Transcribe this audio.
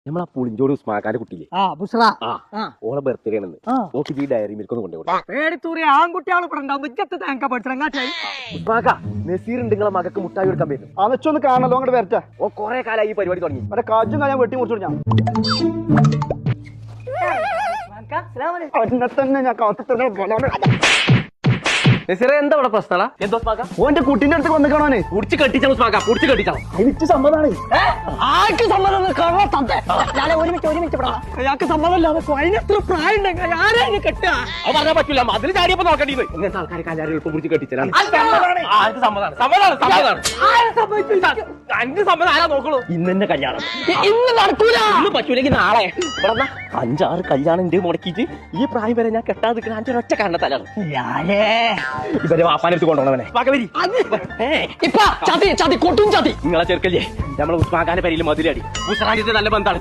നമ്മളാ പുളിഞ്ചോട് ഉസ്മാക്കാന്റെ കുട്ടിയില്ലേ ഓളെ ബർത്ത്ഡേ ആണെന്ന് ഓക്ക് ഈ ഡയറി മിൽക്ക് ഒന്ന് കൊണ്ടുപോയി ആൺകുട്ടികൾ ഉസ്മാക്ക നസീർ ഉണ്ട് നിങ്ങളെ മകക്ക് മുട്ടായി കൊടുക്കാൻ പറ്റും ആ വെച്ചൊന്ന് കാണല്ലോ അങ്ങോട്ട് വരട്ടെ. ഓ കൊറേ കാലമായി ഈ പരിപാടി തുടങ്ങി മറ്റേ കാജും ഞാൻ വെട്ടി മുറിച്ചു ഞാൻ എന്നെ തന്നെ ഞാൻ കാത്തു നസീറെ എന്താ ഇവിടെ പ്രശ്നം എന്തോ ഓന്റെ കുട്ടീന്റെ അടുത്ത് വന്നിക്കണോനെ കുടിച്ച് കെട്ടിച്ചാ ഉസ്മാക്ക കുടിച്ച് കെട്ടിച്ചാ എനിക്ക് സമ്മതമാണ്. ആർക്ക് സമ്മതം അയാൾക്ക് സമ്മതമല്ലാതെ അതിനെത്ര പ്രായം ഉണ്ടെങ്കിൽ ആരെയും കെട്ടുക അത് പറഞ്ഞാൽ പറ്റൂല അതിന് ചാടിയപ്പോ നോക്കേണ്ടി ഇങ്ങനത്തെ ആൾക്കാരെ കല്യാണം എളുപ്പം കുടിച്ച് കെട്ടിച്ചാലാണ് അഞ്ച് സമ്മതം ആരാ നോക്കണു ഇന്നെ കല്യാണം ഇന്ന് നടക്കൂല ഇന്ന് പറ്റൂലെങ്കിൽ നാളെ ഇവിടെ 5-6 കല്യാണം ഉണ്ട് മുടക്കിയിട്ട് ഈ പ്രായം വരെ ഞാൻ കെട്ടാതെ നിൽക്കുന്ന 5 ഒറ്റ കാരണത്താലാണ് ഇവരെ വാപ്പാനെടുത്ത് കൊണ്ടുപോകണവനെ ഇപ്പൊ ചതി ചതി കൊട്ടും ചതി നിങ്ങളെ ചെറുക്കല്ലേ നമ്മളെ ഉസ്മാക്കാന്റെ പേരിൽ മതിലടി ഉസ്മാന്റെ നല്ല ബന്ധമാണ്